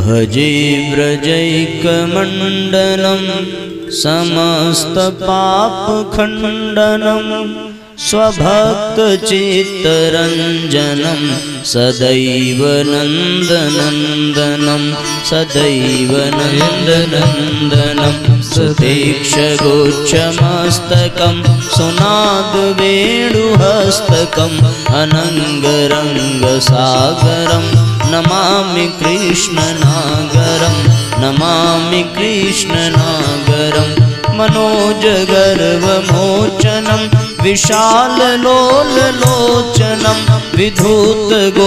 भजे व्रजैकमण्डनं समस्तपापखण्डनं स्वभक्तचित्तरञ्जनं सदैव नन्दनन्दनं सदैव नन्दनन्दनं सुतीक्ष्णगोच्छमस्तकं सुनादवेणुहस्तकम् अनङ्गरङ्गसागरं नमामि कृष्णनागरं नमामि कृष्णनागरं मनोजगर्वमोचनं विशाललोललोचनं विधूतगोपशोचनं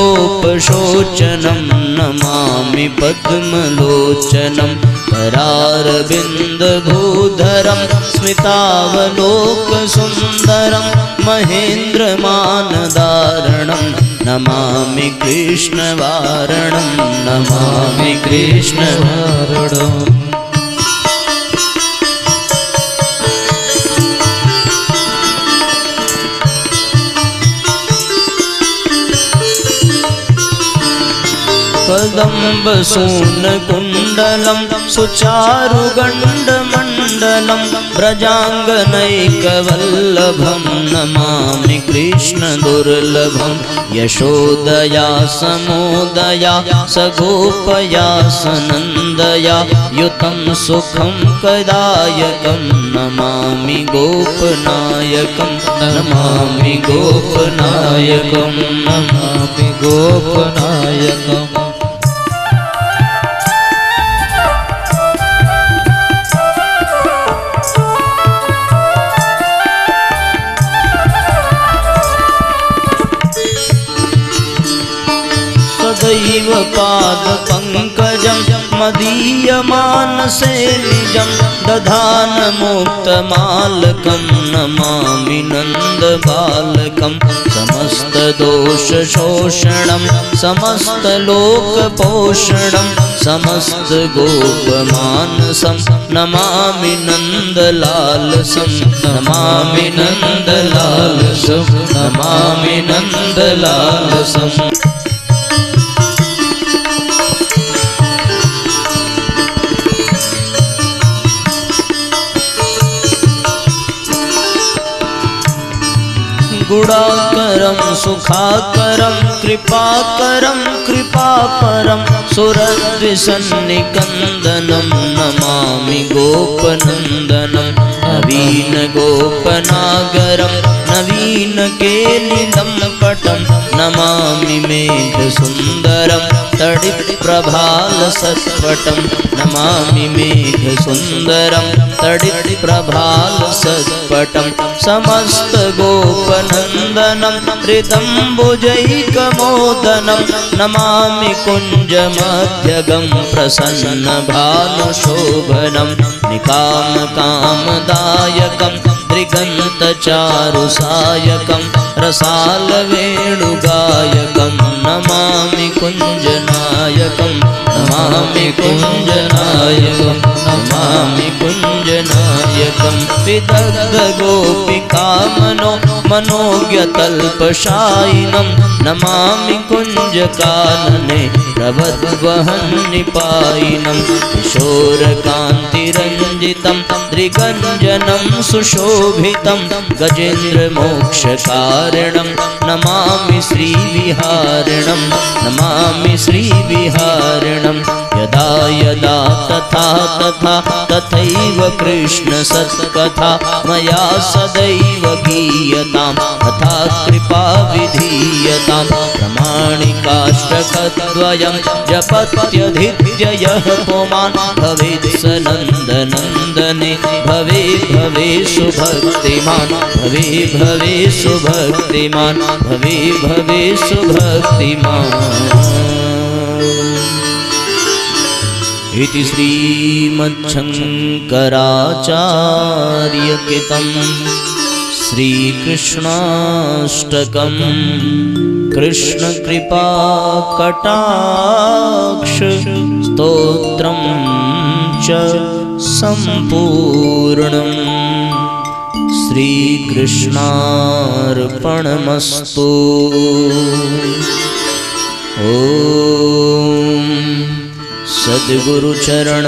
नमामि पद्मलोचनं करारविन्दभूधरं स्मितावलोकसुन्दरं महेन्द्रमानदारणं नमामि कृष्णवारणं नमामि कृष्णवारणम् कदम्बसूनकुण्डलं सुचारुगण्डमण्डलं व्रजाङ्गनैकवल्लभं नमामि कृष्णदुर्लभं यशोदया समोदया सगोपया सनन्दया युतं सुखं कदायकं नमामि गोपनायकं नमामि गोपनायकं नमामि गोपनायकम् सदैव पादपङ्कजं मदीयमानसे निजं दधानमुक्तमालकं नमामि नन्दबालकं समस्तदोषशोषणं समस्तलोकपोषणं समस्तगोपमानसं नमामि नन्दलालसं नमामि नन्दलालसं नमामि नन्दलालसं गुणाकरं सुखाकरं कृपाकरं कृपापरं सुरद्विसन्निकन्दनं नमामि गोपनन्दनं नवीनगोपनागरं नवीनकेलिलं पटं नमामि मेघसुन्दरं तडिप्रभालसत्पटं नमामि मेघसुन्दरं तडिप्रभालसत्पटं समस्तगोपनन्दनं हृदम्बुजैकमोदनं नमामि कुञ्जमध्यगं प्रसन्नभानुशोभनं निकामकामदायकं त्रिगन्तचारुसायकं रसालवेणुगायकं नमामि कुञ्जनायकं नमामि कुञ्जनायकं नमामि कुञ्जनायकं विदग्धगोपिकामनो मनोज्ञतल्पशायिनं नमामि कुञ्जकानने प्रवद्वहन्निपायिनं किशोरकान्तिरञ्जितं त्रिगञ्जनं सुशोभितं गजेन्द्रमोक्षकारिणं नमामि श्रीविहारिणं नमामि श्रीविहारिणं यदा यदा तथा तथा तथैव कृष्णसत्कथा मया सदैव गीयतां तथा कृपा विधीयतां प्रमाणिकाष्टकद्वयं जपत्यधिद्य यः पुमान् भवेत् स नन्दनन्दने भवे भवे सुभक्तिमान् भवे भवे सुभक्तिमान् भवे भवे सुभक्तिमान् इति श्रीमच्छङ्कराचार्यकृतं श्रीकृष्णाष्टकं कृष्णकृपाकटाक्ष स्तोत्रं च सम्पूर्णम् श्रीकृष्णार्पणमस्तु। ॐ सद्गुरु चरण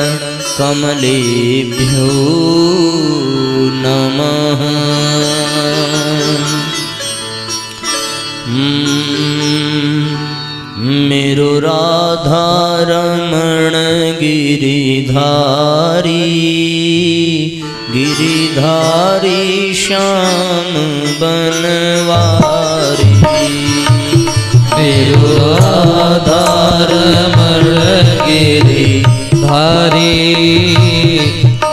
कमलेभ्यो नमः। मेरो राधा रमण गिरिधारी, गिरिधारी श्याम बनवारी। मेरो राधा रमण गिरिधारी,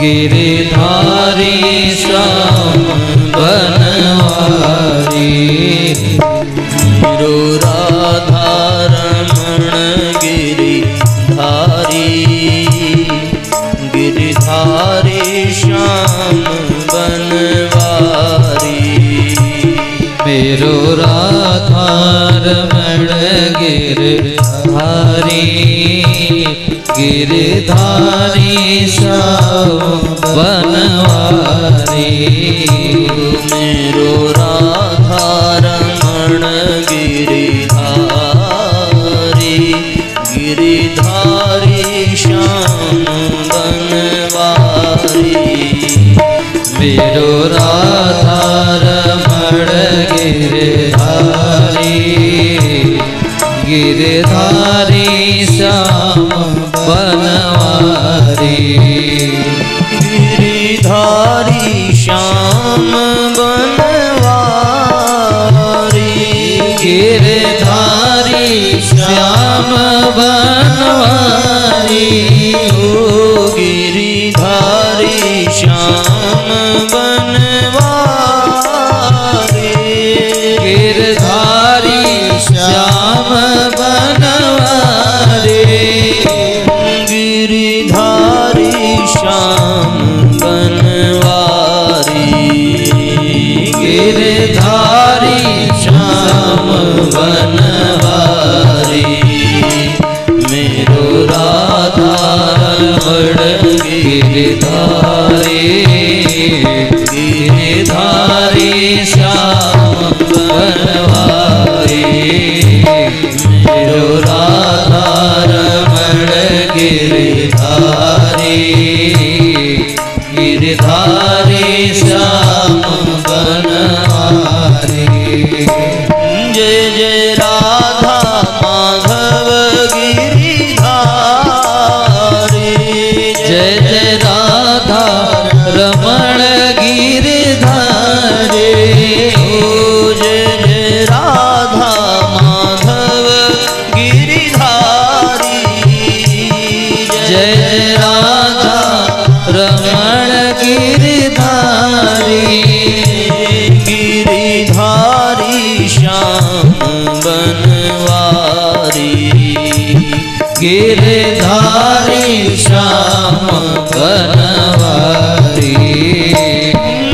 गिरिधारी श्याम बनवारी। मेरो राधा रमण गिरिधारी, गिरिधारी श्याम बनवारी। मेरो राधा रमण गिरिधारी, गिरिधारी श्याम बनवारी। मेरो राधा रमण गिरिधारी, गिरिधारी श्याम बनवारी। मेरो राधा रमण गिरिधारी, गिरिधारी श्याम बनवारी। गिरिधारी श्याम बनवारी, गिरिधारी श्याम बनवारी। ओ गिरिधारी श्याम बनवारी। गिरिधारी श्याम बनवारी। गिरिधारी श्याम बनवारी। गिरिधारी श्याम बनवारी। मेरो राधा रमण गिरिधारी, गिरिधारी श्याम बनवारी। मेरो राधा रमण गिरिधारी, गिरिधारी श्याम बनवारी। जय जय राधा माधव गिरिधारी, जय जय राधा रमण गिरिधारी। ओ जय जय राधा माधव गिरिधारी। जय जय राधा रमण गिरिधारी। गिरिधारी श्याम बनवारी। गिरिधारी श्याम बनवारी।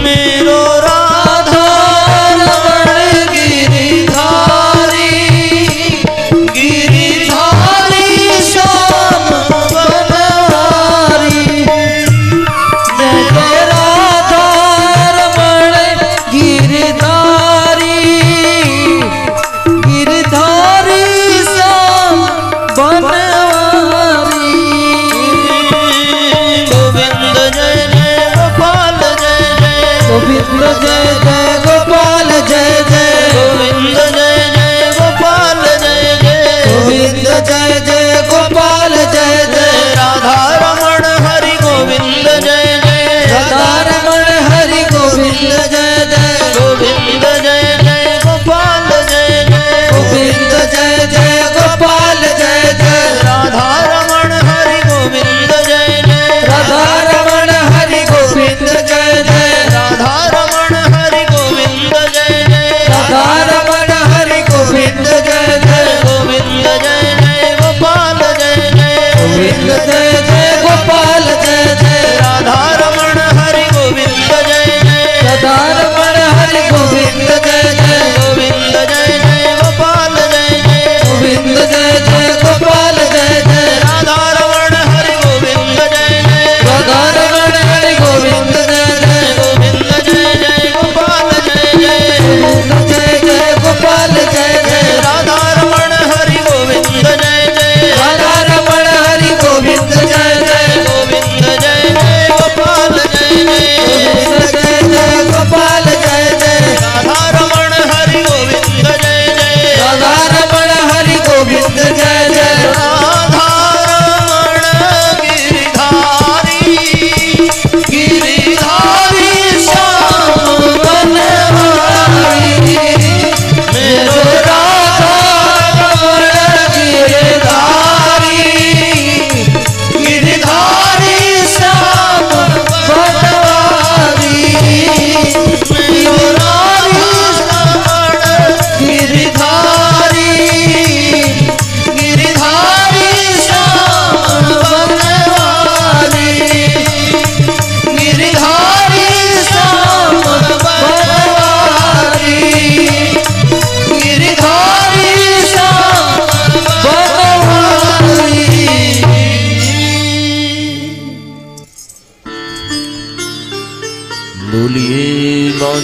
मेरो राधा रमण गिरिधारी, गिरिधारी श्याम बनवारी। जय जय राधा रमण गिरिधारी, गिरिधारी श्याम बनवारी। गोविंद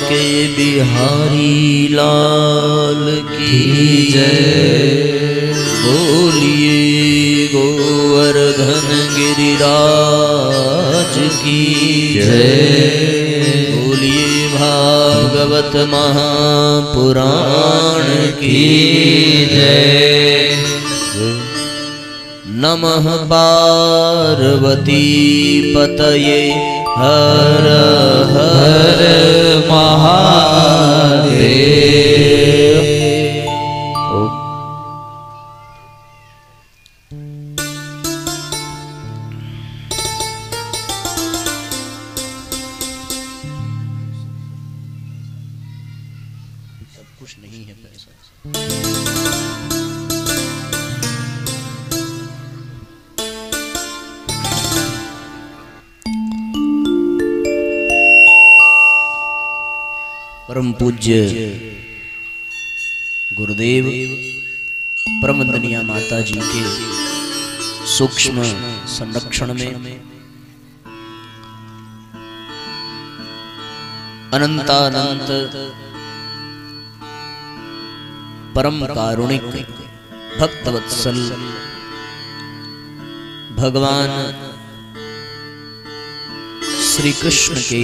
के बिहारी लाल की जय। बोलिए गोवर्धन गिरिराज की जय। बोलिए भागवत महापुराण की जय। नमः पार्वती पतये हर हर महादेव। सब कुछ नहीं है पैसा। परम पूज्य गुरुदेव परम वंदनीय माता जी के सूक्ष्म संरक्षण में अनंतानंत परम कारुणिक भक्तवत्सल भगवान श्री कृष्ण के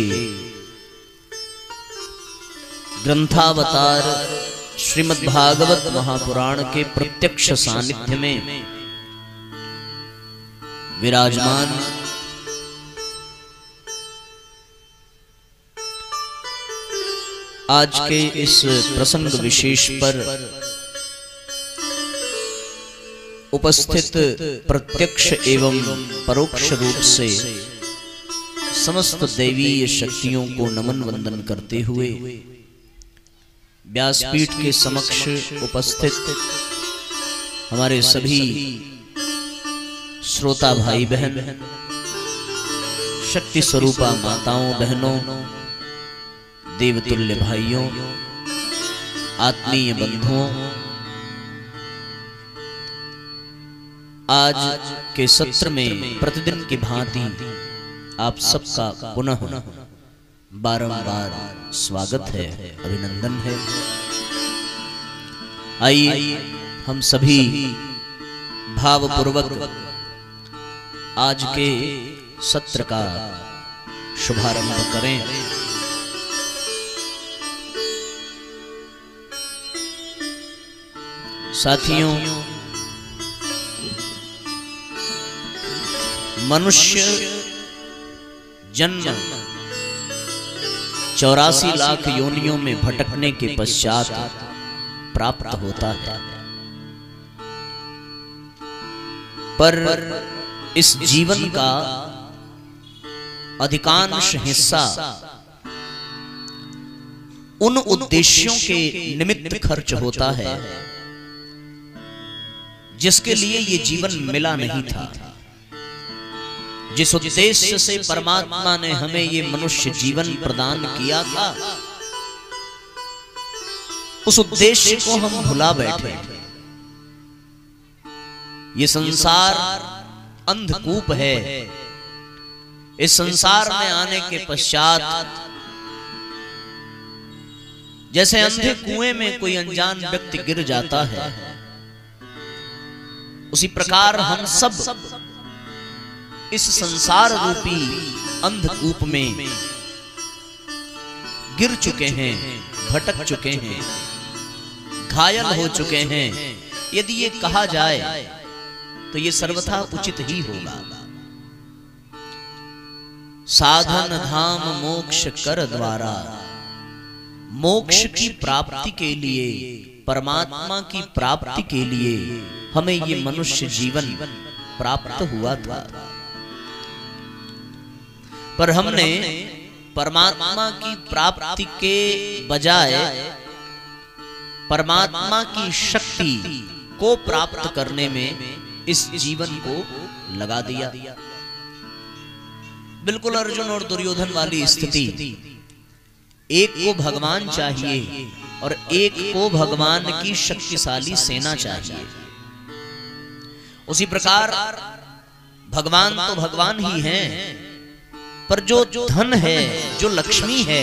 ग्रंथावतार श्रीमद् भागवत महापुराण के प्रत्यक्ष सानिध्य में विराजमान आज के इस प्रसंग विशेष पर उपस्थित प्रत्यक्ष एवं परोक्ष रूप से समस्त दैवीय शक्तियों को नमन वंदन करते हुए व्यासपीठ के समक्ष उपस्थित हमारे सभी श्रोता भाई बहन, शक्ति स्वरूपा माताओं बहनों, देवतुल्य भाइयों, आत्मीय बंधुओं, आज के सत्र में प्रतिदिन की भांति आप सबका पुनः बारंबार स्वागत है, अभिनंदन है। आइए हम सभी भावपूर्वक आज के सत्र का शुभारंभ करें। साथियों, मनुष्य जन्म 84 लाख योनियों में भटकने के पश्चात प्राप्त होता है, पर इस जीवन का अधिकांश हिस्सा उन उद्देश्यों के निमित्त खर्च होता है जिसके लिए ये जीवन मिला नहीं था। जिस उद्देश्य से परमात्मा ने हमें ये मनुष्य जीवन प्रदान किया था, उस उद्देश्य को हम भुला बैठे। ये संसार अंधकूप है। इस संसार में आने के पश्चात जैसे अंधे कुएं में कोई अनजान व्यक्ति गिर जाता है, उसी प्रकार हम सब इस संसार रूपी अंधकूप में गिर चुके हैं, भटक चुके हैं, घायल हो चुके हैं। यदि ये कहा जाए तो ये सर्वथा उचित ही होगा। साधन धाम मोक्ष कर द्वारा मोक्ष की प्राप्ति के लिए, परमात्मा की प्राप्ति के लिए हमें ये मनुष्य जीवन प्राप्त हुआ था। पर हमने परमात्मा की प्राप्ति के बजाय परमात्मा की शक्ति को प्राप्त करने में इस जीवन को लगा दिया। बिल्कुल अर्जुन और दुर्योधन वाली स्थिति। एक को भगवान चाहिए और एक को भगवान की शक्तिशाली सेना चाहिए। उसी प्रकार भगवान तो भगवान ही हैं, पर जो धन है, जो लक्ष्मी है,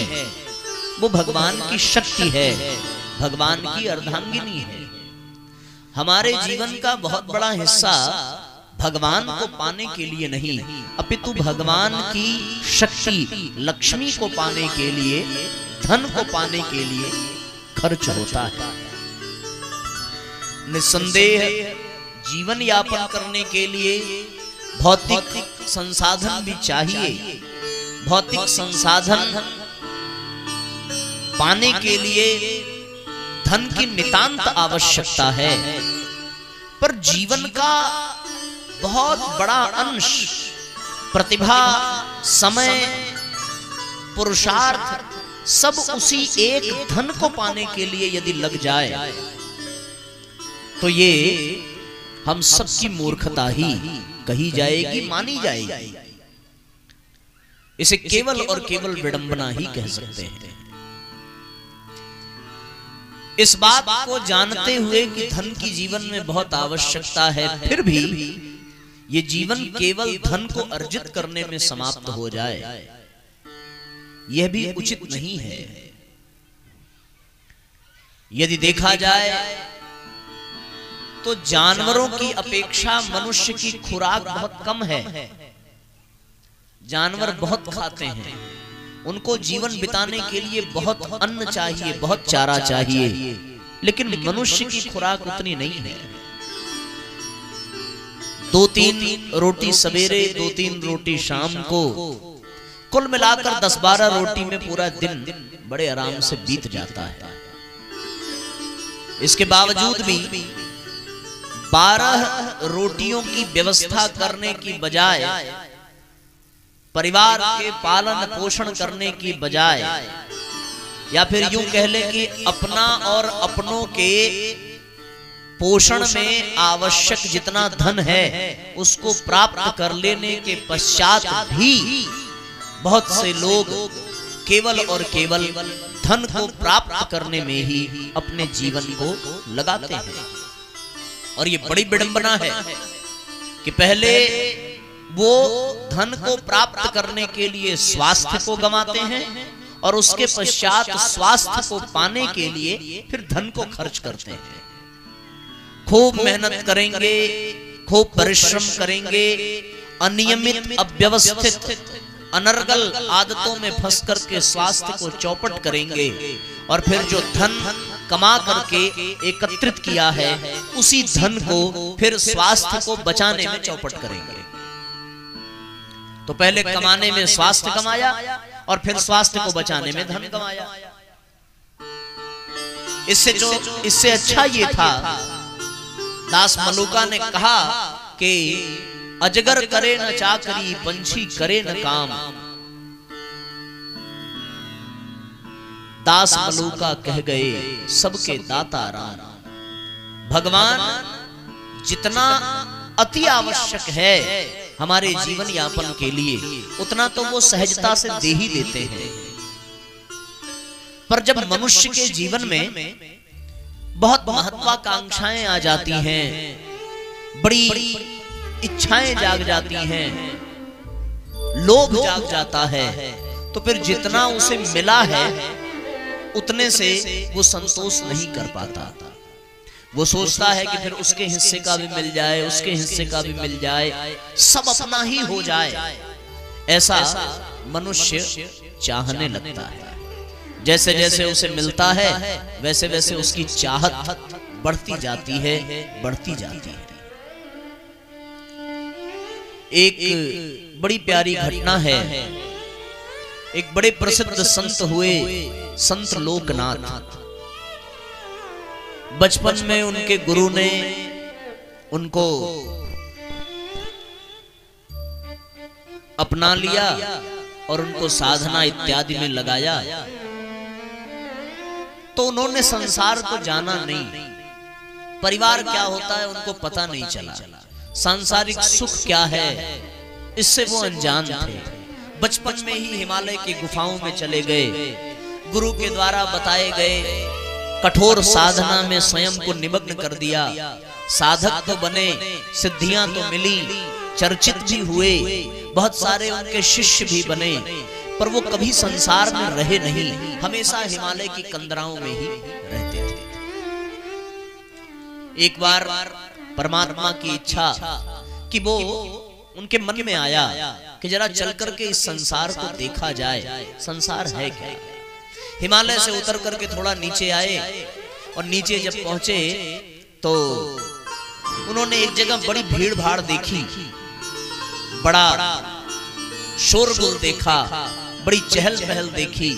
वो भगवान की शक्ति है, भगवान की अर्धांगिनी है। हमारे जीवन का बहुत बड़ा हिस्सा भगवान को पाने के लिए नहीं, अपितु भगवान की शक्ति लक्ष्मी को पाने के लिए, धन को पाने के लिए खर्च होता है। निस्संदेह जीवन यापन करने के लिए भौतिक संसाधन भी चाहिए। भौतिक संसाधन पाने के लिए धन की नितांत आवश्यकता है, पर जीवन का बहुत बड़ा अंश प्रतिभा, समय, पुरुषार्थ सब उसी एक धन को पाने के लिए यदि लग जाए तो ये हम सबकी मूर्खता ही कही जाएगी, मानी जाएगी। इसे केवल और केवल विडंबना ही कह सकते हैं। इस बात को जानते हुए कि धन की जीवन में बहुत आवश्यकता है, फिर भी ये जीवन केवल धन को अर्जित करने में समाप्त हो जाए, यह भी उचित नहीं है। यदि देखा जाए तो जानवरों की अपेक्षा मनुष्य की खुराक बहुत कम है। जानवर बहुत खाते हैं, उनको जीवन बिताने के लिए बहुत अन्न चाहिए, बहुत चारा चाहिए, लेकिन मनुष्य की खुराक उतनी नहीं है। 2-3 रोटी सवेरे, 2-3 रोटी शाम को, कुल मिलाकर 10-12 रोटी में पूरा दिन बड़े आराम से बीत जाता है। इसके बावजूद भी 12 रोटियों की व्यवस्था करने की बजाय, परिवार के पालन पोषण करने की बजाय, या फिर यूं कह ले कि अपना और अपनों के पोषण में आवश्यक जितना धन है उसको प्राप्त कर लेने के पश्चात भी बहुत से लोग केवल और केवल धन को प्राप्त करने में ही अपने जीवन को लगाते हैं। और ये बड़ी विडंबना है कि पहले वो धन को प्राप्त करने के लिए स्वास्थ्य को गंवाते हैं और उसके पश्चात स्वास्थ्य को पाने के लिए फिर धन को खर्च करते हैं। खूब मेहनत करेंगे, खूब परिश्रम करेंगे, अनियमित, अव्यवस्थित, अनर्गल आदतों में फंस करके स्वास्थ्य को चौपट करेंगे और फिर जो धन कमा करके एकत्रित किया है उसी धन को फिर स्वास्थ्य को बचाने में चौपट करेंगे। तो पहले कमाने में स्वास्थ्य कमाया और फिर स्वास्थ्य को बचाने में धन कमाया। इससे अच्छा ये था, दास मलुका ने कहा कि अजगर करे न चाकरी, पंछी करे न काम। दास मलुका कह गए सबके दाता राम। भगवान जितना अति आवश्यक है हमारे जीवन यापन के लिए, उतना तो वो सहजता से दे ही देते हैं। पर जब मनुष्य के जीवन में बहुत महत्वाकांक्षाएं आ जाती हैं, बड़ी इच्छाएं जाग जाती हैं, लोभ जाग जाता है, तो फिर जितना उसे मिला है उतने से वो संतोष नहीं कर पाता। वो सोचता है कि फिर उसके हिस्से का भी मिल जाए, उसके हिस्से का भी मिल जाए, सब अपना ही हो जाए। ऐसा मनुष्य चाहने लगता है। जैसे जैसे उसे मिलता है वैसे वैसे उसकी चाहत बढ़ती जाती है, बढ़ती जाती है। एक बड़ी प्यारी घटना है। एक बड़े प्रसिद्ध संत हुए, संत लोकनाथ। बचपन में उनके गुरु ने उनको अपना लिया और उनको साधना इत्यादि में लगाया। तो उन्होंने संसार को जाना नहीं, परिवार क्या होता है उनको पता नहीं चला, सांसारिक सुख क्या है इससे वो अनजान थे। बचपन में ही हिमालय की गुफाओं में चले गए, गुरु के द्वारा बताए गए कठोर साधना में स्वयं को निमग्न कर दिया। साधक तो बने, सिद्धियां तो मिली, चर्चित भी हुए, बहुत सारे उनके शिष्य भी बने, पर वो कभी संसार में रहे नहीं, हमेशा हिमालय की कंदराओं में ही रहते थे। एक बार परमात्मा की इच्छा कि वो उनके मन में आया कि जरा चल करके इस संसार को देखा जाए, संसार है क्या। हिमालय से उतर करके थोड़ा नीचे आए और नीचे जब पहुंचे तो उन्होंने एक जगह बड़ी भीड़ भाड़ देखी, बड़ा शोरगुल देखा, बड़ी चहल पहल देखी।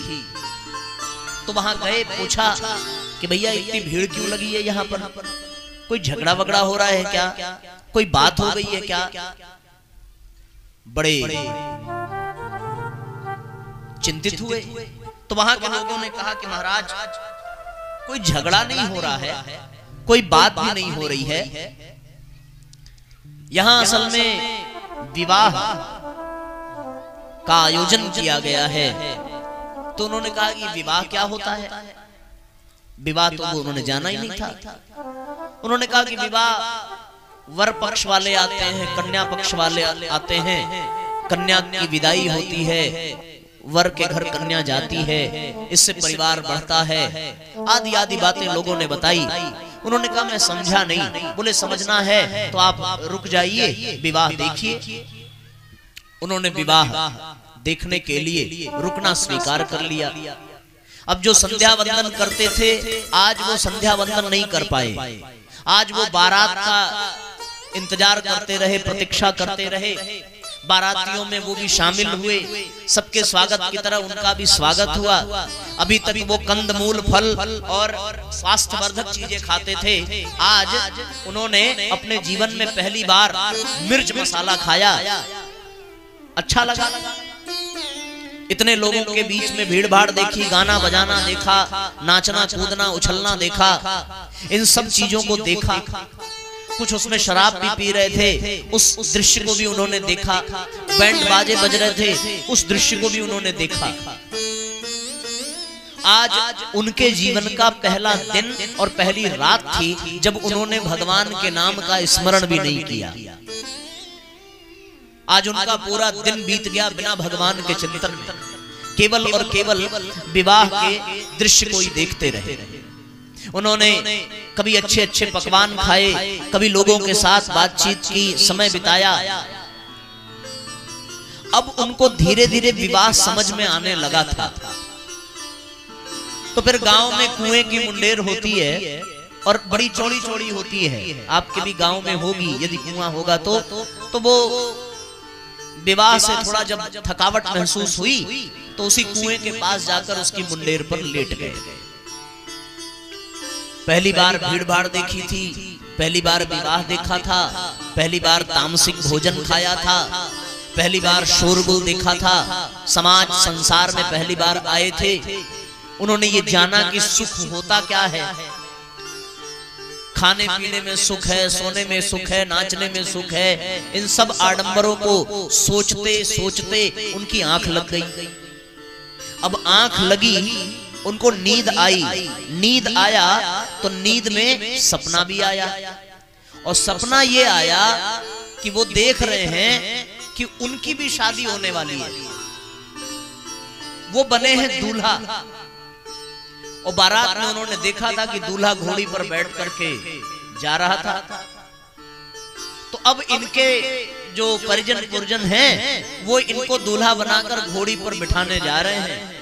तो वहां गए, पूछा कि भैया इतनी भीड़ क्यों लगी है यहाँ पर, कोई झगड़ा वगड़ा हो रहा है क्या, कोई बात हो गई है क्या। बड़े चिंतित हुए। तो वहां के लोगों ने कहा कि महाराज कोई झगड़ा नहीं हो रहा है, कोई बात भी नहीं हो रही है, यहां असल में विवाह का आयोजन किया गया है। तो उन्होंने कहा कि विवाह क्या होता है, विवाह तो वो उन्होंने जाना ही नहीं था। उन्होंने कहा कि विवाह वर पक्ष वाले आते हैं, कन्या पक्ष वाले आते हैं, कन्या की विदाई होती है, वर के घर कन्या जाती है, इससे परिवार बढ़ता है, आदि आदि बातें लोगों ने बताई। उन्होंने कहा मैं समझा नहीं। बोले समझना है तो आप रुक जाइए, विवाह देखिए। उन्होंने विवाह देखने के लिए रुकना स्वीकार कर लिया। अब जो संध्या वंदन करते थे आज वो संध्या वंदन नहीं कर पाए, आज वो बारात का इंतजार करते रहे, प्रतीक्षा करते रहे। बारातियों में वो भी शामिल हुए, सबके स्वागत की तरह उनका भी स्वागत हुआ। अभी तक वो कंदमूल, फल और स्वास्थ्यवर्धक चीजें खाते थे, आज उन्होंने अपने जीवन में पहली बार मिर्च मसाला खाया, अच्छा लगा। इतने लोगों के बीच में भीड़ भाड़ देखी, गाना बजाना देखा, नाचना कूदना उछलना देखा, इन सब चीजों को देखा। कुछ उसमें शराब भी पी रहे थे, उस दृश्य को भी उन्होंने देखा। बैंड बाजे बज रहे थे, उस दृश्य को भी उन्होंने देखा। आज उनके जीवन का पहला दिन और पहली रात थी जब उन्होंने भगवान के नाम का स्मरण भी नहीं किया। आज उनका पूरा दिन बीत गया बिना भगवान के चिंतन में, केवल और केवल विवाह के दृश्य को ही देखते रहे। उन्होंने कभी अच्छे अच्छे पकवान खाए, कभी लोगों के साथ बातचीत की, समय बिताया। अब उनको धीरे धीरे विवाह समझ में आने लगा था। तो फिर गांव में कुएं की मुंडेर होती है और बड़ी चौड़ी चौड़ी होती है, आपके भी गांव में होगी, यदि कुआं होगा तो वो विवाह से थोड़ा जब थकावट महसूस हुई तो उसी कुएं के पास जाकर उसकी मुंडेर पर लेट गए। पहली बार भीड़ भाड़ देखी थी, पहली बार विवाह देखा था, पहली बार तामसिक भोजन खाया था, पहली बार शोरगुल देखा था, समाज संसार में पहली बार आए थे। उन्होंने ये जाना कि सुख होता क्या है, खाने पीने में सुख है, सोने में सुख है, नाचने में सुख है। इन सब आडंबरों को सोचते सोचते उनकी आंख लग गई। अब आंख लगी, उनको नींद आई, नींद आया तो नींद में सपना भी आया, और सपना ये आया कि वो देख रहे हैं कि उनकी भी शादी होने वाली है। वो बने हैं दूल्हा, और बारात में उन्होंने देखा था कि दूल्हा घोड़ी पर बैठ करके जा रहा था। तो अब इनके जो परिजन पुरजन हैं वो इनको दूल्हा बनाकर घोड़ी पर बिठाने जा रहे हैं।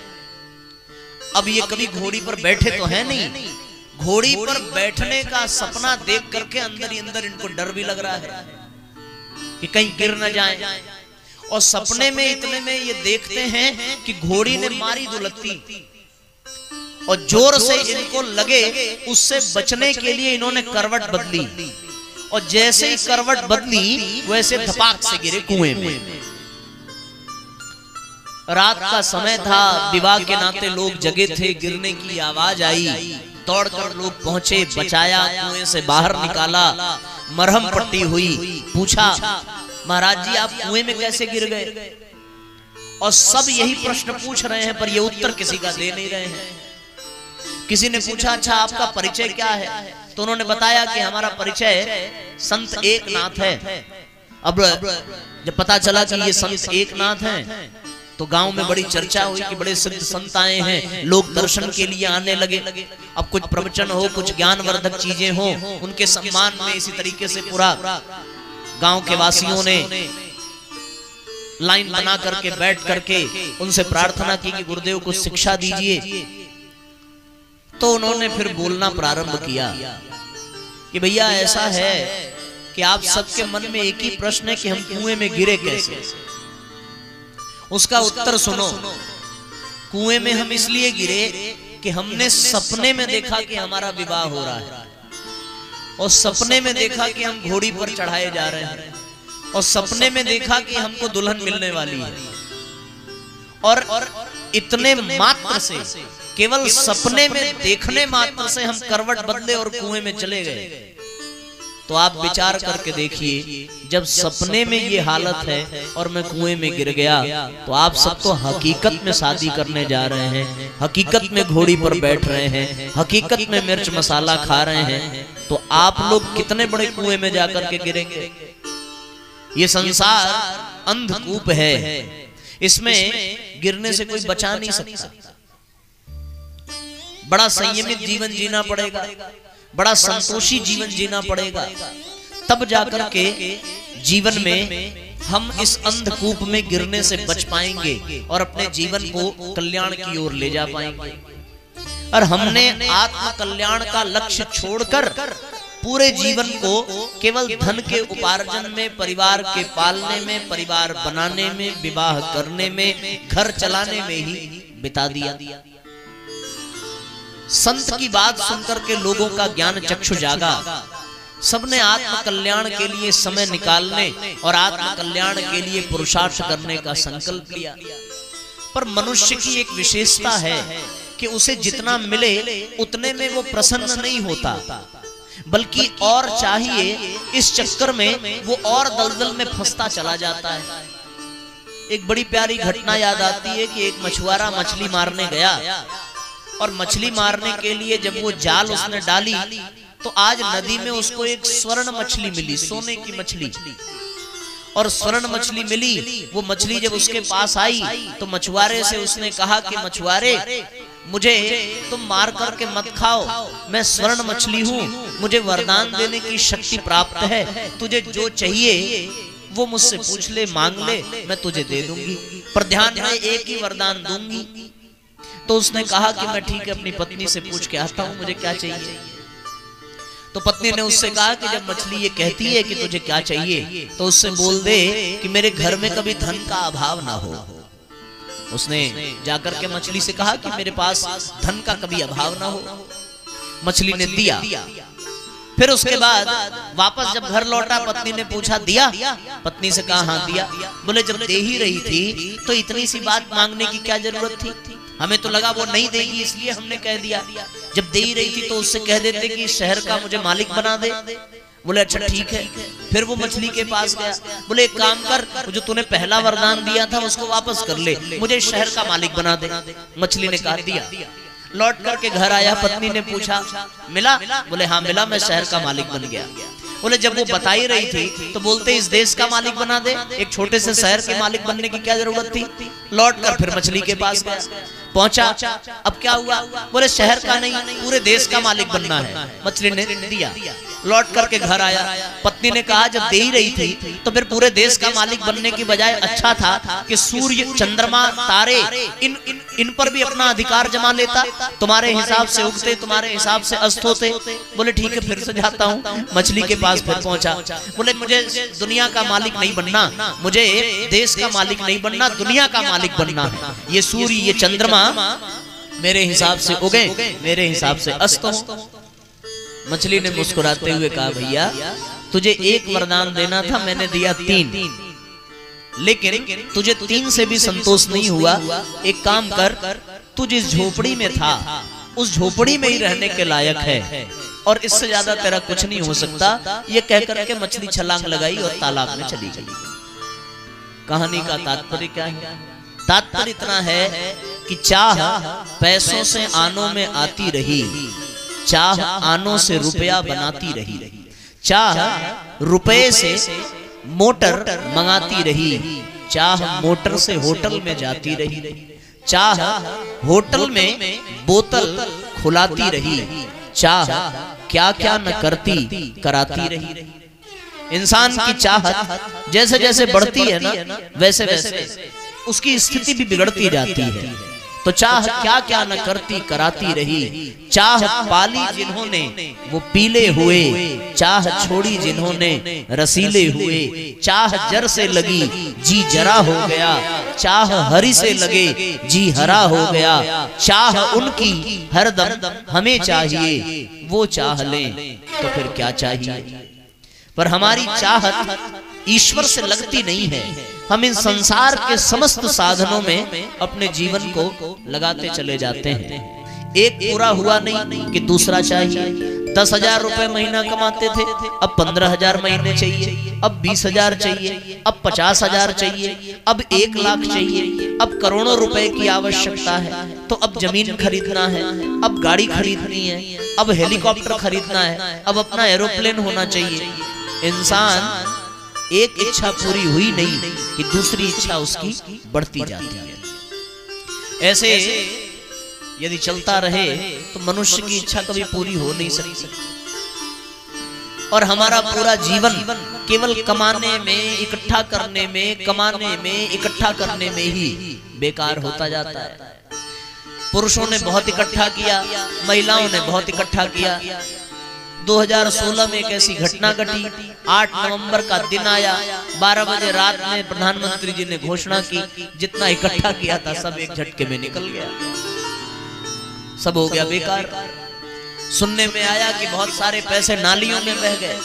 अब ये कभी घोड़ी पर बैठे तो है नहीं, घोड़ी पर बैठने का सपना देख करके अंदर ही अंदर इनको डर भी लग रहा है कि कहीं गिर न जाए। और सपने में इतने में ये देखते हैं कि घोड़ी ने मारी दुलत्ती, और जोर से इनको लगे, उससे बचने के लिए इन्होंने करवट बदली, और जैसे ही करवट बदली वैसे धपाक से गिरे कुएं में। रात का समय था, विवाह के नाते लोग जगे थे, गिरने की आवाज आई, दौड़कर लोग पहुंचे, बचाया, कुएं से बाहर निकाला, मरहम पट्टी हुई। पूछा महाराज जी आप कुएं में कैसे गिर गए? और सब यही प्रश्न पूछ रहे हैं पर ये उत्तर किसी का दे नहीं रहे हैं। किसी ने पूछा अच्छा आपका परिचय क्या है? तो उन्होंने बताया कि हमारा परिचय संत एकनाथ है। अब जब पता चला कि ये संत एकनाथ हैं तो गांव में बड़ी चर्चा हुई कि बड़े सिद्ध संत आए हैं, लोग दर्शन के लिए आने लगे। अब कुछ प्रवचन हो, कुछ ज्ञानवर्धक चीजें हो, उनके सम्मान में इसी तरीके से पूरा गांव के वासियों ने लाइन बना करके बैठ करके उनसे प्रार्थना की कि गुरुदेव कुछ शिक्षा दीजिए। तो उन्होंने फिर बोलना प्रारंभ किया कि भैया ऐसा है कि आप सबके मन में एक ही प्रश्न है कि हम कुएं में गिरे कैसे। उसका उत्तर सुनो। कुएं में हम इसलिए गिरे कि हमने सपने में देखा कि हमारा विवाह हो रहा है, और सपने में देखा कि हम घोड़ी पर चढ़ाए जा रहे हैं, और सपने में देखा कि हमको दुल्हन मिलने वाली है। और इतने मात्र से, केवल सपने में देखने मात्र से हम करवट बदले और कुएं में चले गए। तो आप विचार करके देखिए, जब सपने में ये हालत है और मैं कुएं में गिर गया, तो आप सब तो हकीकत में शादी करने जा रहे हैं, हकीकत में घोड़ी पर बैठ रहे हैं, हकीकत में मिर्च मसाला खा रहे हैं, तो आप लोग कितने बड़े कुएं में जाकर के गिरेंगे। ये संसार अंधकूप है, इसमें गिरने से कोई बचा नहीं सकता। बड़ा संयमित जीवन जीना पड़ेगा, बड़ा संतोषी जीवन जीना पड़ेगा, तब जाकर के जीवन में हम इस अंधकूप में गिरने से बच पाएंगे और अपने जीवन को कल्याण की ओर ले जा पाएंगे। और हमने आत्म कल्याण का लक्ष्य छोड़कर पूरे जीवन को केवल धन के उपार्जन में, परिवार के पालने में, परिवार बनाने में, विवाह करने में, घर चलाने में ही बिता दिया। संत की बात सुनकर के लोगों का ज्ञान चक्षु जागा, सबने आत्म कल्याण के लिए समय निकालने और आत्म कल्याण के लिए पुरुषार्थ करने का संकल्प लिया। पर मनुष्य की एक विशेषता है कि उसे जितना मिले उतने में वो प्रसन्न नहीं होता, बल्कि और चाहिए। इस चक्कर में वो और दलदल में फंसता चला जाता है। एक बड़ी प्यारी घटना याद आती है कि एक मछुआरा मछली मारने गया, और मछली मारने के लिए जब वो जाल उसने डाली तो आज नदी में उसको एक स्वर्ण मछली मिली, सोने की मछली। और स्वर्ण मछली मिली, वो मछली जब उसके पास आई तो मछुआरे से उसने कहा कि मछुआरे, मुझे तुम मार करके मत खाओ, मैं स्वर्ण मछली हूँ, मुझे वरदान देने की शक्ति प्राप्त है, तुझे जो चाहिए वो मुझसे पूछ ले, मांग ले, मैं तुझे दे दूंगी, पर ध्यान में एक ही वरदान दूंगी। तो उसने कहा कि मैं ठीक है अपनी पत्नी से पूछ के आता हूं मुझे क्या चाहिए। तो पत्नी ने उससे कहा कि जब मछली ये कहती है कि तुझे क्या चाहिए, तो उससे बोल दे कि मेरे घर में कभी धन का अभाव ना हो। उसने जाकर के मछली से कहा कि मेरे पास धन का कभी अभाव ना हो। मछली ने दिया। फिर उसके बाद वापस जब घर लौटा, पत्नी ने पूछा दिया? पत्नी से कहा हाँ दिया। बोले जब दे ही रही थी तो इतनी सी बात मांगने की क्या जरूरत थी? हमें तो लगा वो नहीं देगी इसलिए हमने कह दिया। जब दे ही रही थी तो उससे कह देते कि शहर का मुझे मालिक बना दे। बोले अच्छा ठीक है। फिर वो मछली के पास गया, बोले एक काम कर, जो तूने पहला वरदान दिया था उसको वापस कर ले, मुझे शहर का मालिक बना दे। मछली ने कहा दिया। लौट करके घर आया, पत्नी ने पूछा मिला? बोले हाँ मिला, मैं शहर का मालिक बन गया। बोले जब वो बता ही रही थी तो बोलते इस देश का मालिक बना दे, एक छोटे से शहर के मालिक बनने की क्या जरूरत थी? लौट कर फिर मछली के पास गया, पहुंचा, अब क्या हुआ? बोले शहर का नहीं, पूरे देश का मालिक बनना है। मछली ने दिया। लौट करके घर आया, पत्नी ने कहा जब दे ही रही थी तो फिर पूरे देश का मालिक बनने की बजाय अच्छा था कि सूर्य, चंद्रमा, तारे इन पर भी अपना अधिकार जमा लेता, तुम्हारे हिसाब से उगते, तुम्हारे हिसाब से अस्त होते। बोले ठीक है फिर से जाता हूँ। मछली के पास फिर पहुंचा, बोले मुझे दुनिया का मालिक नहीं बनना, मुझे देश का मालिक नहीं बनना, दुनिया का मालिक बनना है। ये सूर्य, ये चंद्रमा मेरे हिसाब से उगे, मेरे हिसाब से अस्त हो। मछली ने मुस्कुराते हुए कहा भैया तुझे एक वरदान देना था, मैंने दिया 3, लेकिन तुझे 3 से भी संतोष नहीं हुआ। एक काम कर, तू जिस झोपड़ी में था उस झोपड़ी में ही रहने के लायक है और इससे ज्यादा तेरा कुछ नहीं हो सकता। ये कहकर के मछली छलांग लगाई और तालाब में चली गई। कहानी का तात्पर्य क्या है? तात्पर्य इतना है कि चाह पैसों से आनों में आती रही, चाह आनों से रुपया बनाती रही, चाह रुपए से मोटर मंगाती रही, चाह मोटर से होटल में जाती रही, चाह होटल में बोतल खुलाती रही, चाह क्या क्या न करती कराती रही। इंसान की चाहत जैसे जैसे बढ़ती है ना, वैसे वैसे उसकी स्थिति भी बिगड़ती जाती है। तो चाह क्या क्या न करती कराती रही, चाह पाली जिन्होंने वो पीले हुए, चाह छोड़ी जिन्होंने रसीले हुए, चाह जर से लगी जी जरा हो गया, चाह हरी से लगे जी हरा हो गया, चाह उनकी हरदम हमें चाहिए, वो चाह लें तो फिर क्या चाहिए। पर हमारी चाहत ईश्वर से लगती नहीं है। हम इन संसार के समस्त साधनों में अपने जीवन को लगाते चले जाते हैं। एक पूरा हुआ नहीं कि दूसरा चाहिए। 10,000 रुपए महीना कमाते थे, अब 15,000 महीने चाहिए, अब 20,000 चाहिए, अब 50,000 चाहिए, अब 1 लाख चाहिए, अब करोड़ों रुपए की आवश्यकता है। तो अब जमीन खरीदना है, अब गाड़ी खरीदनी है, अब हेलीकॉप्टर खरीदना है, अब अपना एरोप्लेन होना चाहिए। इंसान एक इच्छा पूरी हुई नहीं कि दूसरी इच्छा उसकी बढ़ती जाती है। ऐसे यदि चलता रहे तो मनुष्य की इच्छा कभी पूरी हो नहीं सकती और हमारा पूरा जीवन केवल कमाने में, इकट्ठा करने में, कमाने में, इकट्ठा करने में ही बेकार होता जाता है। पुरुषों ने बहुत इकट्ठा किया, महिलाओं ने बहुत इकट्ठा किया। 2016 में एक ऐसी घटना घटी, 8 नवंबर का दिन आया, 12 बजे रात में प्रधानमंत्री जी ने घोषणा की, जितना इकट्ठा किया था सब एक झटके में निकल गया, सब हो गया बेकार। सुनने में आया कि बहुत सारे पैसे नालियों में बह गए।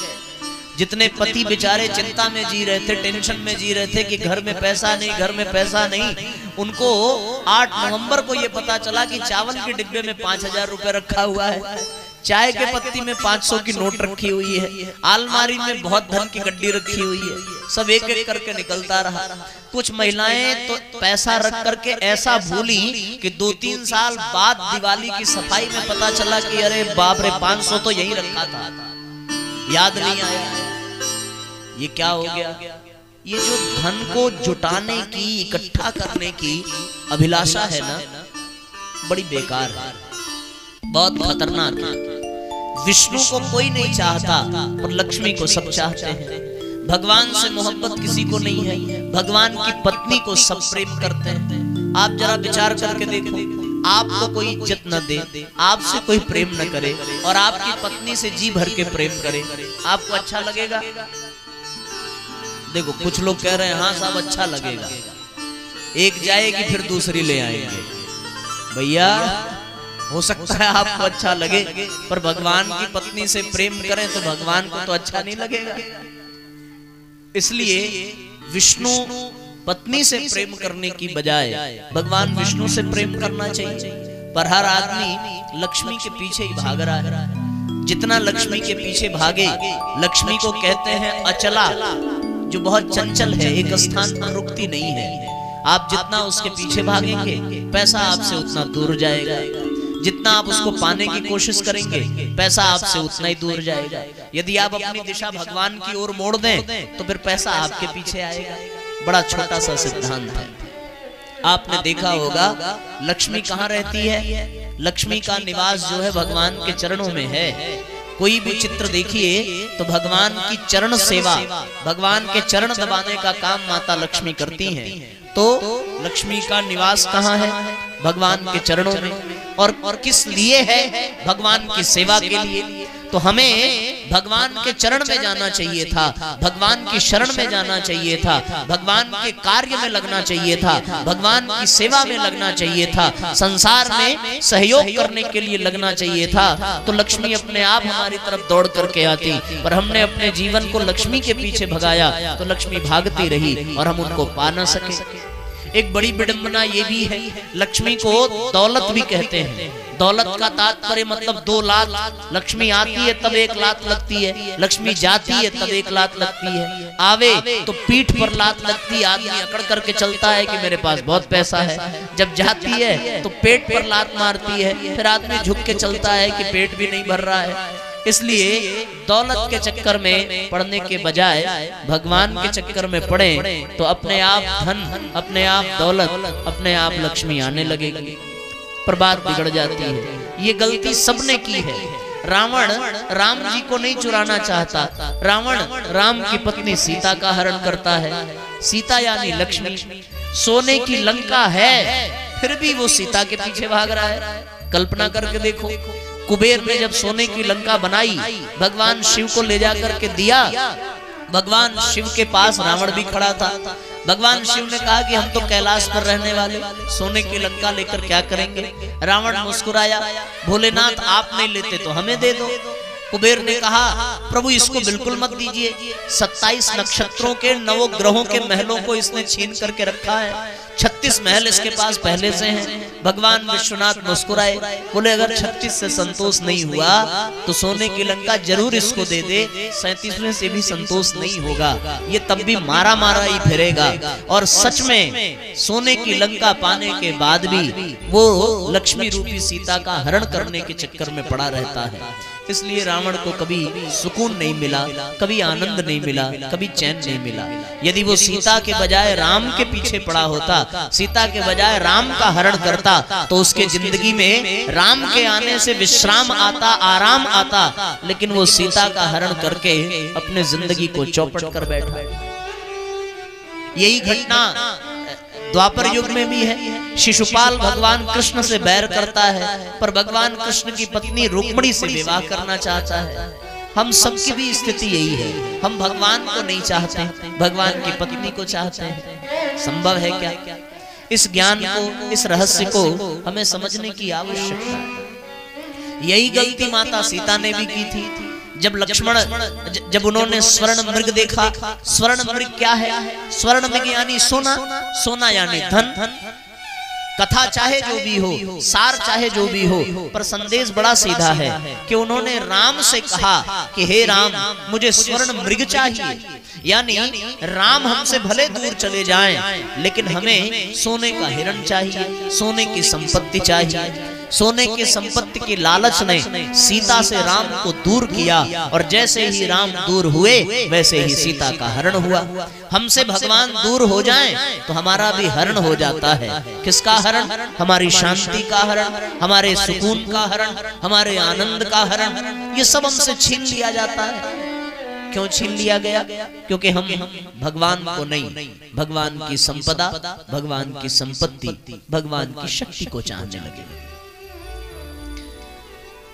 जितने पति बेचारे चिंता में जी रहे थे, टेंशन में जी रहे थे कि घर में पैसा नहीं, घर में पैसा नहीं, उनको 8 नवंबर को ये पता चला कि चावल के डिब्बे में 5,000 रुपए रखा हुआ है, चाय के पत्ती में 500 की नोट रखी हुई है, अलमारी में बहुत धन की गड्डी रखी हुई है। सब एक एक करके निकलता रहा। कुछ महिलाएं तो पैसा रख करके ऐसा भूली कि 2-3 साल बाद दिवाली की सफाई में पता चला कि अरे बाप रे 500 तो यही रखा था, याद नहीं आया। ये क्या हो गया? ये जो धन को जुटाने की, इकट्ठा करने की अभिलाषा है ना, बड़ी बेकार है, बहुत खतरनाक है। विष्णु को कोई नहीं चाहता और लक्ष्मी को सब चाहते हैं। भगवान से मोहब्बत किसी को नहीं है, भगवान की पत्नी को सब प्रेम करते हैं। आप जरा विचार करके देखो, आपको कोई इज्जत न दे, आपसे कोई प्रेम न करे और आपकी पत्नी से जी भर के प्रेम करे, आपको अच्छा लगेगा? देखो कुछ लोग कह रहे हैं हाँ साहब अच्छा लगेगा, एक जाएगी फिर दूसरी ले आएंगे। भैया हो सकता है आपको अच्छा लगे, पर भगवान की पत्नी से प्रेम करें तो भगवान को तो अच्छा नहीं लगेगा। इसलिए विष्णु पत्नी से प्रेम करने की बजाय भगवान विष्णु से प्रेम करना चाहिए। पर हर आदमी लक्ष्मी के पीछे ही भाग रहा है। जितना लक्ष्मी के पीछे भागे, लक्ष्मी को कहते हैं अचला, जो बहुत चंचल है, एक स्थान पर रुकती नहीं है। आप जितना उसके पीछे भागेंगे, पैसा आपसे उतना दूर जाएगा। जितना आप उसको पाने की कोशिश करेंगे, पैसा आपसे उतना ही दूर जाएगा। यदि आप अपनी दिशा भगवान की ओर मोड़ दें तो फिर पैसा आपके पीछे आएगा। बड़ा छोटा सा सिद्धांत है। आपने देखा होगा लक्ष्मी कहाँ रहती है? लक्ष्मी का निवास जो है भगवान के चरणों में है। कोई भी चित्र देखिए तो भगवान की चरण सेवा, भगवान के चरण दबाने का काम माता लक्ष्मी करती हैं। तो लक्ष्मी का निवास कहाँ है? भगवान के चरणों में। और किस लिए है? भगवान की सेवा के लिए। तो हमें भगवान के चरण में जाना चाहिए था, भगवान की शरण में जाना चाहिए था, भगवान के कार्य में लगना चाहिए था, भगवान की सेवा में लगना चाहिए था, संसार में सहयोग करने के लिए लगना चाहिए था। तो लक्ष्मी अपने आप हमारी तरफ दौड़ करके आती, पर हमने अपने जीवन को लक्ष्मी के पीछे भगाया तो लक्ष्मी भागती रही और हम उनको पा न सके। एक बड़ी विडंबना ये भी है, लक्ष्मी को दौलत भी कहते हैं। दौलत का तात्पर्य मतलब 2 लात। लक्ष्मी आती है तब 1 लात लगती है, लक्ष्मी जाती है तब 1 लात लगती है। आवे तो पीठ पर लात लगती है, आदमी अकड़ करके चलता है कि मेरे पास बहुत पैसा है। जब जाती है तो पेट पर लात मारती है, फिर आदमी झुक के चलता है कि पेट भी नहीं भर रहा है। इसलिए दौलत के चक्कर में पड़ने के बजाय भगवान के चक्कर में पड़े तो अपने आप धन, अपने आप दौलत, अपने आप लक्ष्मी आने लगेगी, पर बात बिगड़ जाती है। ये गलती सबने की है। रावण राम जी को नहीं चुराना चाहता, रावण राम की पत्नी सीता का हरण करता है। सीता यानी लक्ष्मी, सोने की लंका है फिर भी वो सीता के पीछे भाग रहा है। कल्पना करके देखो, कुबेर ने जब सोने की लंका बनाई, भगवान शिव को ले जाकर के दिया, भगवान शिव के पास रावण भी खड़ा था। भगवान शिव ने कहा कि हम तो कैलाश पर रहने वाले, सोने की लंका लेकर क्या करेंगे। रावण मुस्कुराया, भोलेनाथ आप नहीं लेते तो हमें दे दो। कुबेर ने कहा प्रभु इसको बिल्कुल मत दीजिए, 27 नक्षत्रों के 9 ग्रहों के महलों को इसने छीन करके रखा है, 36 महल इसके पास पहले से हैं। भगवान विश्वनाथ मुस्कुराए, बोले अगर 36 से संतोष नहीं हुआ तो सोने की लंका जरूर इसको दे दे, 37वें से भी संतोष नहीं होगा, ये तब भी मारा मारा ही फिरेगा। और सच में सोने की लंका पाने के बाद भी वो लक्ष्मी रूपी सीता का हरण करने के चक्कर में पड़ा रहता है। इसलिए रावण को कभी सुकून नहीं मिला, कभी आनंद नहीं मिला, कभी चैन नहीं मिला। यदि वो सीता के बजाय राम के पीछे पड़ा होता, सीता के बजाय राम का हरण करता, तो उसके जिंदगी में राम के आने से विश्राम आता, आराम आता, लेकिन वो सीता का हरण करके अपने जिंदगी को चौपट कर बैठा। यही घटना द्वापर युग में भी है। शिशुपाल भगवान कृष्ण से बैर करता है, पर भगवान कृष्ण की पत्नी रुक्मिणी से विवाह करना चाहता है। हम सबकी भी स्थिति यही है, हम भगवान को नहीं चाहते, भगवान की पत्नी को चाहते हैं। संभव है क्या? इस ज्ञान को, इस रहस्य को हमें समझने की आवश्यकता है। यही गलती माता सीता ने भी की थी। जब लक्ष्मण, जब उन्होंने स्वर्ण मृग देखा, स्वर्ण मृग क्या है? स्वर्ण मृग यानी सोना, सोना यानी धन। कथा चाहे जो भी हो, सार चाहे जो भी हो, पर संदेश बड़ा सीधा है कि उन्होंने राम से कहा कि हे राम मुझे स्वर्ण मृग चाहिए, यानी राम हमसे भले दूर चले जाएं, लेकिन हमें सोने का हिरण चाहिए, सोने की संपत्ति चाहिए। सोने की संपत्ति की लालच ने सीता से राम को दूर किया, और जैसे ही राम दूर हुए वैसे ही सीता का हरण हुआ। हमसे भगवान दूर हो जाएं तो हमारा भी हरण हो जाता है। किसका हरण? हमारी शांति का हरण, हमारे सुकून का हरण, हमारे आनंद का हरण। ये सब हमसे छीन लिया जाता है। क्यों छीन लिया गया? क्योंकि हम भगवान को नहीं, भगवान की संपदा, भगवान की संपत्ति, भगवान की शक्ति को चाहने लगे।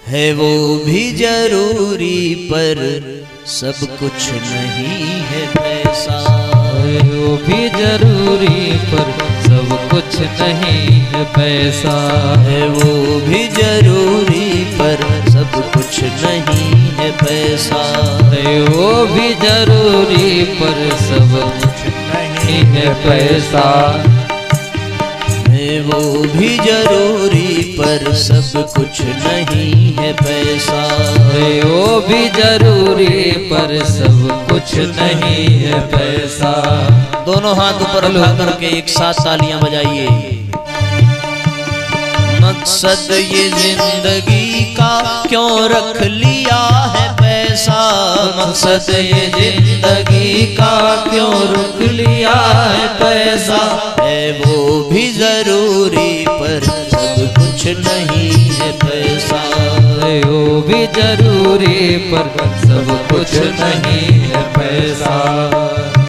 है वो भी जरूरी पर सब कुछ नहीं है पैसा, है वो भी जरूरी पर सब कुछ नहीं है पैसा, है वो भी जरूरी पर सब कुछ नहीं है पैसा, है वो भी जरूरी पर सब कुछ नहीं है पैसा, है वो भी जरूरी पर सब कुछ नहीं है पैसा, है वो भी जरूरी पर सब कुछ नहीं है पैसा। दोनों हाथ ऊपर उठा करके एक साथ तालियां बजाइए। मकसद ये जिंदगी का क्यों रख लिया है पैसा, मकसद ये जिंदगी का क्यों रख लिया है पैसा, है वो भी जरूरी पर सब कुछ नहीं है पैसा, है वो भी जरूरी पर सब कुछ नहीं